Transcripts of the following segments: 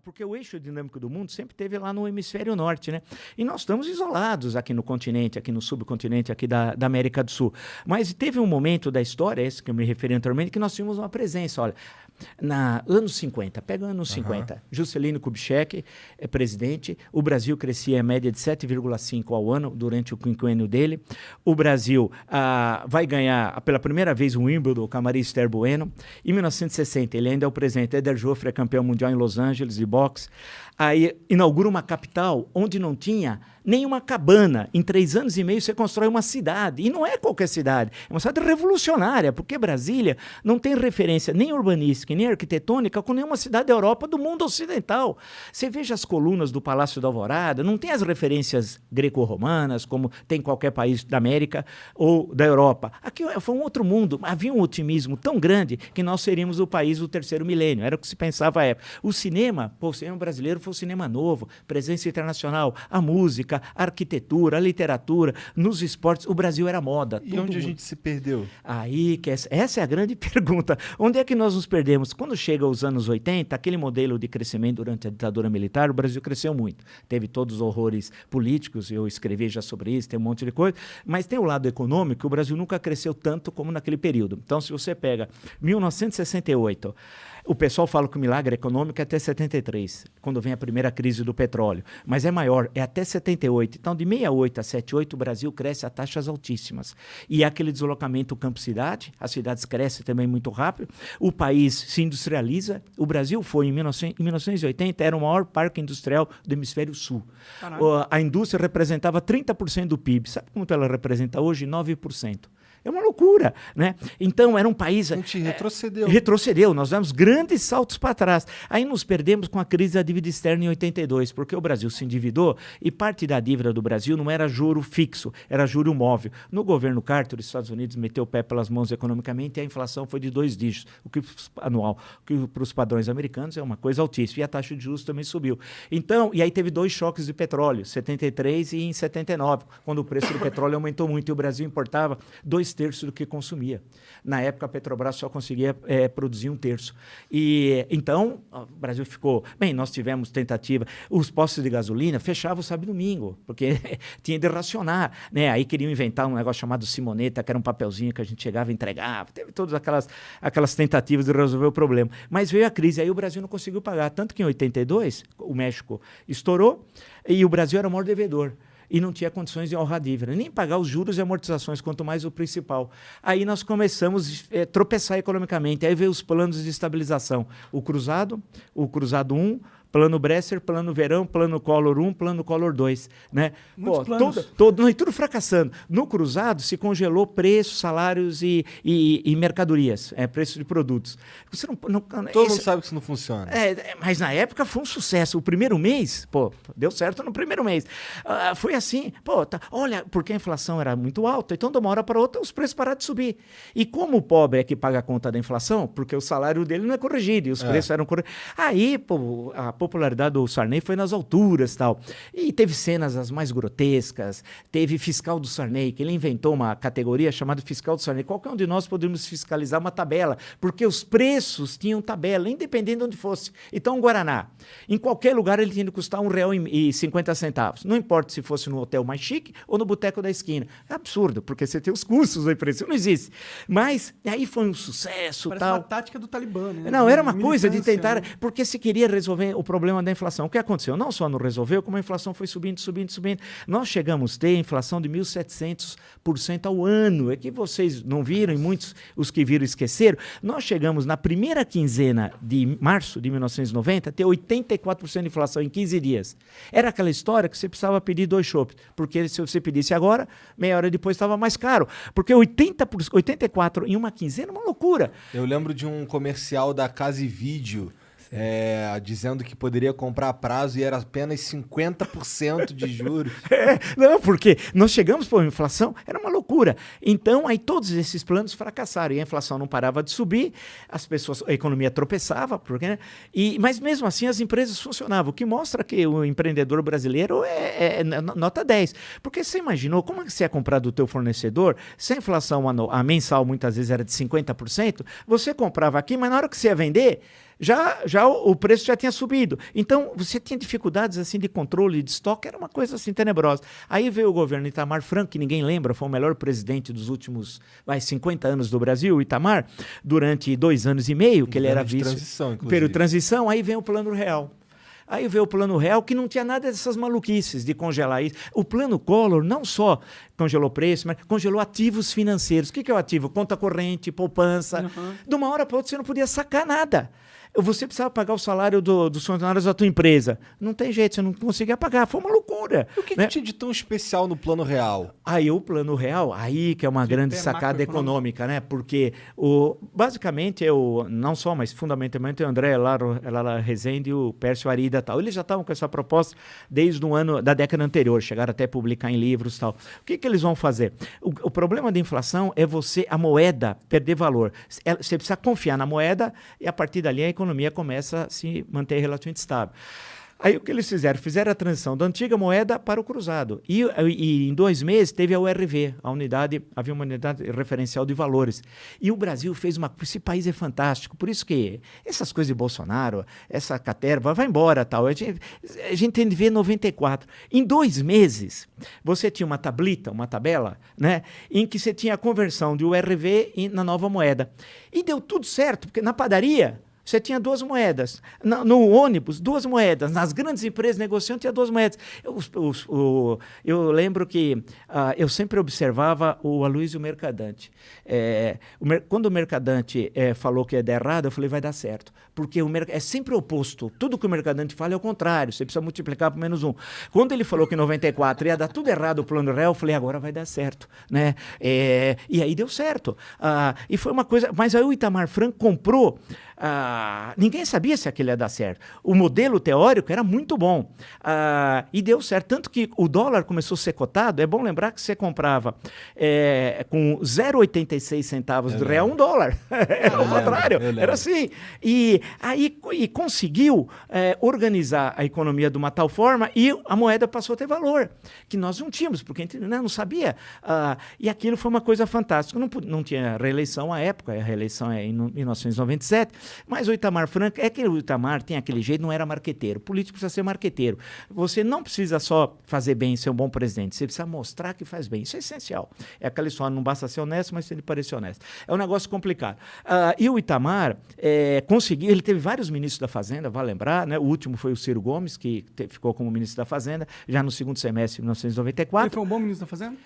Porque o eixo dinâmico do mundo sempre teve lá no hemisfério norte, né? E nós estamos isolados aqui no continente, aqui no subcontinente aqui da América do Sul. Mas teve um momento da história, esse que eu me referi anteriormente, que nós tínhamos uma presença, olha, anos 50, pega anos 50, Juscelino Kubitschek é presidente, o Brasil crescia em média de 7,5 ao ano durante o quinquênio dele, o Brasil vai ganhar pela primeira vez o Wimbledon com a Maria Esther Bueno, em 1960 ele ainda é o presidente, Eder Joffre é campeão mundial em Los Angeles de boxe, aí inaugura uma capital onde não tinha nenhuma cabana. Em 3 anos e meio você constrói uma cidade. E não é qualquer cidade. É uma cidade revolucionária, porque Brasília não tem referência nem urbanística, nem arquitetônica com nenhuma cidade da Europa do mundo ocidental. Você veja as colunas do Palácio da Alvorada, não tem as referências greco-romanas, como tem em qualquer país da América ou da Europa. Aqui foi um outro mundo. Havia um otimismo tão grande que nós seríamos o país do terceiro milênio. Era o que se pensava à época. O cinema brasileiro foi um cinema novo, presença internacional, a música, a arquitetura, a literatura, nos esportes, o Brasil era moda. E onde a gente se perdeu? Aí, essa é a grande pergunta. Onde é que nós nos perdemos? Quando chega os anos 80, aquele modelo de crescimento durante a ditadura militar, o Brasil cresceu muito. Teve todos os horrores políticos, eu escrevi já sobre isso, tem um monte de coisa, mas tem o lado econômico, o Brasil nunca cresceu tanto como naquele período. Então, se você pega 1968, o pessoal fala que o milagre econômico é até 73, quando vem a primeira crise do petróleo. Mas é maior, é até 78. Então, de 68 a 78, o Brasil cresce a taxas altíssimas. E aquele deslocamento campo-cidade, as cidades crescem também muito rápido, o país se industrializa. O Brasil foi, em 1980, era o maior parque industrial do hemisfério sul. A indústria representava 30% do PIB. Sabe quanto ela representa hoje? 9%. É uma loucura, né? Então, era um país... A gente retrocedeu. Retrocedeu, nós demos grandes saltos para trás. Aí nos perdemos com a crise da dívida externa em 82, porque o Brasil se endividou e parte da dívida do Brasil não era juro fixo, era juro móvel. No governo Carter, os Estados Unidos meteu o pé pelas mãos economicamente e a inflação foi de 2 dígitos, o que anual, o que para os padrões americanos é uma coisa altíssima. E a taxa de juros também subiu. Então, e aí teve 2 choques de petróleo, 73 e em 79, quando o preço do petróleo aumentou muito e o Brasil importava 2/3 do que consumia. Na época, a Petrobras só conseguia produzir 1/3. E então, o Brasil ficou... Bem, nós tivemos tentativa... Os postos de gasolina fechavam sábado e domingo, porque tinha de racionar, né? Aí queriam inventar um negócio chamado Simoneta, que era um papelzinho que a gente chegava e entregava. Teve todas aquelas tentativas de resolver o problema. Mas veio a crise, aí o Brasil não conseguiu pagar. Tanto que em 82, o México estourou e o Brasil era o maior devedor. E não tinha condições de honrar a dívida, nem pagar os juros e amortizações, quanto mais o principal. Aí nós começamos a tropeçar economicamente, aí veio os planos de estabilização, o Cruzado 1, Plano Bresser, Plano Verão, Plano Collor 1, Plano Collor 2. Né? Tudo fracassando. No Cruzado se congelou preços, salários e mercadorias, preço de produtos. Você Todo mundo sabe que isso não funciona. Mas na época foi um sucesso. O primeiro mês, deu certo no primeiro mês. Foi assim, olha, porque a inflação era muito alta, então de uma hora para outra os preços pararam de subir. E como o pobre é que paga a conta da inflação, porque o salário dele não é corrigido, e os preços eram corrigidos. Aí, a popularidade do Sarney foi nas alturas, tal. E teve cenas as mais grotescas, teve fiscal do Sarney, que ele inventou uma categoria chamada fiscal do Sarney. Qualquer um de nós poderíamos fiscalizar uma tabela, porque os preços tinham tabela, independente de onde fosse. Então, o Guaraná, em qualquer lugar ele tinha de custar R$1,50. Não importa se fosse no hotel mais chique ou no boteco da esquina. É absurdo, porque você tem os custos da empresa, isso não existe. Mas aí foi um sucesso, Parece tal. uma tática do Talibã, né? Não, era uma coisa de tentar, porque se queria resolver o problema da inflação. O que aconteceu? Não só não resolveu, como a inflação foi subindo. Nós chegamos a ter inflação de 1.700% ao ano. É que vocês não viram e muitos, os que viram, esqueceram. Nós chegamos na primeira quinzena de março de 1990 a ter 84% de inflação em 15 dias. Era aquela história que você precisava pedir 2 chopps, porque se você pedisse agora, meia hora depois estava mais caro. Porque 84% em uma quinzena é uma loucura. Eu lembro de um comercial da Casa e Vídeo dizendo que poderia comprar a prazo e era apenas 50% de juros. Não, porque nós chegamos para a inflação, era uma loucura. Então, aí todos esses planos fracassaram e a inflação não parava de subir, a economia tropeçava, mas mesmo assim as empresas funcionavam, o que mostra que o empreendedor brasileiro é nota 10. Porque você imaginou como é que você ia comprar do teu fornecedor, se a inflação a mensal muitas vezes era de 50%, você comprava aqui, mas na hora que você ia vender, já o preço já tinha subido. Então, você tinha dificuldades assim de controle de estoque, era uma coisa assim tenebrosa. Aí veio o governo Itamar Franco, que ninguém lembra, foi o melhor presidente dos últimos 50 anos do Brasil, Itamar, durante 2 anos e meio, que ele era vice. Transição, inclusive. Período de transição, aí vem o Plano Real. Aí veio o Plano Real, que não tinha nada dessas maluquices de congelar isso. O Plano Collor não só congelou preço, mas congelou ativos financeiros. O que é o ativo? Conta corrente, poupança. De uma hora para outra você não podia sacar nada. Você precisava pagar o salário dos funcionários da tua empresa. Não tem jeito, você não conseguia pagar. Foi uma loucura. E o que tinha de tão especial no Plano Real? Aí o Plano Real, aí que é uma grande sacada econômica, né? Porque basicamente não só, mas fundamentalmente o André Lara Rezende e o Pércio Arida e tal. Eles já estavam com essa proposta desde o ano da década anterior, chegaram até a publicar em livros e tal. O que eles vão fazer? O problema da inflação é a moeda perder valor. Você precisa confiar na moeda e a partir dali a economia começa a se manter relativamente estável. Aí o que eles fizeram? Fizeram a transição da antiga moeda para o cruzado. E em 2 meses teve a URV, havia uma unidade referencial de valores. E o Brasil fez esse país é fantástico, por isso que essas coisas de Bolsonaro, essa caterva, vai embora tal. A gente tem de ver 94. Em 2 meses, você tinha uma tabela, né, em que você tinha a conversão de URV na nova moeda. E deu tudo certo, porque na padaria você tinha 2 moedas. No ônibus, 2 moedas. Nas grandes empresas negociando, tinha 2 moedas. Eu lembro que eu sempre observava o Aloysio Mercadante. Quando o Mercadante falou que ia dar errado, eu falei, vai dar certo. Porque é sempre o oposto. Tudo que o Mercadante fala é o contrário. Você precisa multiplicar por -1. Quando ele falou que em 94 ia dar tudo errado o Plano Real, eu falei, agora vai dar certo. Né? E aí deu certo. E foi uma coisa... Mas aí o Itamar Franco comprou... ninguém sabia se aquilo ia dar certo. O modelo teórico era muito bom. E deu certo. Tanto que o dólar começou a ser cotado. É bom lembrar que você comprava com 0,86 centavos do real $1. Ao contrário. Era assim. E conseguiu organizar a economia de uma tal forma e a moeda passou a ter valor, que nós não tínhamos, porque a gente não sabia. E aquilo foi uma coisa fantástica. Não tinha reeleição à época. A reeleição é em 1997. Mas o Itamar Franco, que o Itamar tem aquele jeito, não era marqueteiro. O político precisa ser marqueteiro. Você não precisa só fazer bem, ser um bom presidente. Você precisa mostrar que faz bem. Isso é essencial. É aquela história, não basta ser honesto, mas ele parecer honesto. É um negócio complicado. E o Itamar conseguiu, ele teve vários ministros da Fazenda, vale lembrar, né? O último foi o Ciro Gomes, que ficou como ministro da Fazenda, já no segundo semestre de 1994. Ele foi um bom ministro da Fazenda?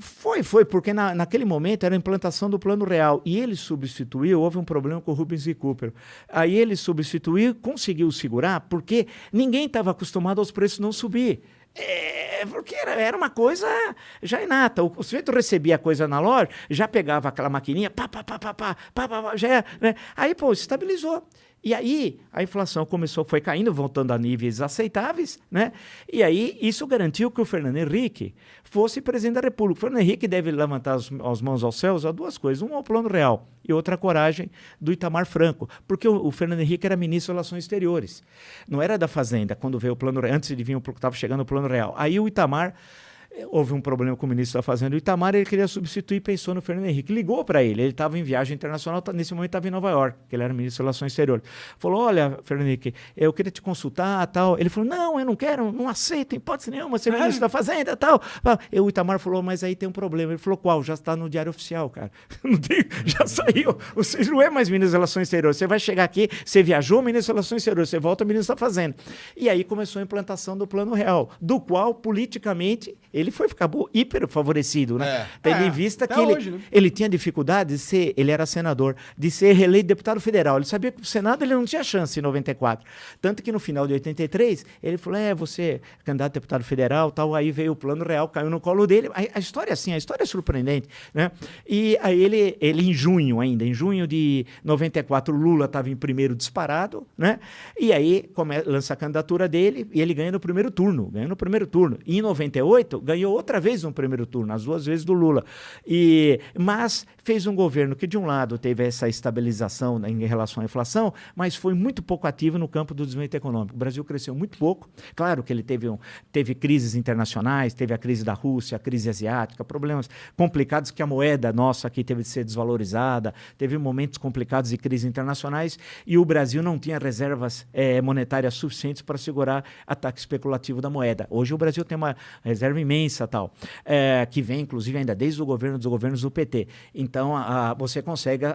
Foi, porque naquele momento era a implantação do Plano Real e ele substituiu, houve um problema com o Rubens e Cooper. Aí ele substituiu, conseguiu segurar, porque ninguém estava acostumado aos preços não subir. Porque era uma coisa já inata. O sujeito recebia a coisa na loja, já pegava aquela maquininha, já, né? Aí, estabilizou. E aí a inflação foi caindo, voltando a níveis aceitáveis, né? E aí isso garantiu que o Fernando Henrique fosse presidente da República. O Fernando Henrique deve levantar as mãos aos céus a 2 coisas. Um, ao Plano Real e outra, a coragem do Itamar Franco. Porque o Fernando Henrique era ministro de Relações Exteriores. Não era da Fazenda, quando veio o Plano Real, antes de vir, estava chegando o Plano Real. Aí o Itamar... Houve um problema com o ministro da Fazenda, o Itamar, ele queria substituir, pensou no Fernando Henrique, ligou para ele estava em viagem internacional, nesse momento estava em Nova York, que ele era ministro de Relações Exteriores. Falou, olha, Fernando Henrique, eu queria te consultar, tal. Ele falou, não, eu não quero, não aceito, em hipótese nenhuma, ser ministro da Fazenda, tal. E o Itamar falou, mas aí tem um problema. Ele falou, qual? Já está no Diário Oficial, cara. Já saiu. Você não é mais ministro de Relações Exteriores. Você vai chegar aqui, você viajou, ministro de Relações Exteriores, você volta ministro da Fazenda. E aí começou a implantação do Plano Real, do qual, politicamente, ele acabou hiper favorecido, né? Tendo em vista que ele tinha dificuldade de ser, ele era senador, de ser reeleito deputado federal. Ele sabia que o Senado ele não tinha chance em 94. Tanto que no final de 83, ele falou, você é candidato a deputado federal, tal, aí veio o Plano Real, caiu no colo dele. A história é assim, a história é surpreendente, né? E aí ele em junho de 94, Lula estava em primeiro disparado, né? E aí lança a candidatura dele e ele ganha no primeiro turno. E em 98, ganhou outra vez no primeiro turno, as 2 vezes do Lula. Mas fez um governo que, de um lado, teve essa estabilização, né, em relação à inflação, mas foi muito pouco ativo no campo do desenvolvimento econômico. O Brasil cresceu muito pouco. Claro que ele teve crises internacionais, teve a crise da Rússia, a crise asiática, problemas complicados que a moeda nossa aqui teve de ser desvalorizada, teve momentos complicados de crises internacionais e o Brasil não tinha reservas monetárias suficientes para segurar ataque especulativo da moeda. Hoje o Brasil tem uma reserva imensa, tal, que vem, inclusive, ainda desde dos governos do PT. Então, você consegue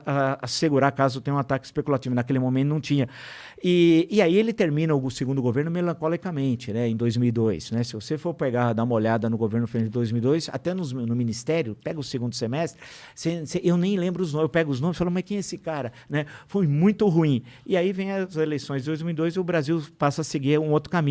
assegurar caso tenha um ataque especulativo. Naquele momento não tinha. E aí ele termina o segundo governo melancolicamente, né, em 2002. Né? Se você for dar uma olhada no governo de 2002, até no Ministério, pega o segundo semestre, eu nem lembro os nomes, eu pego os nomes e falo, mas quem é esse cara? Né? Foi muito ruim. E aí vem as eleições de 2002 e o Brasil passa a seguir um outro caminho.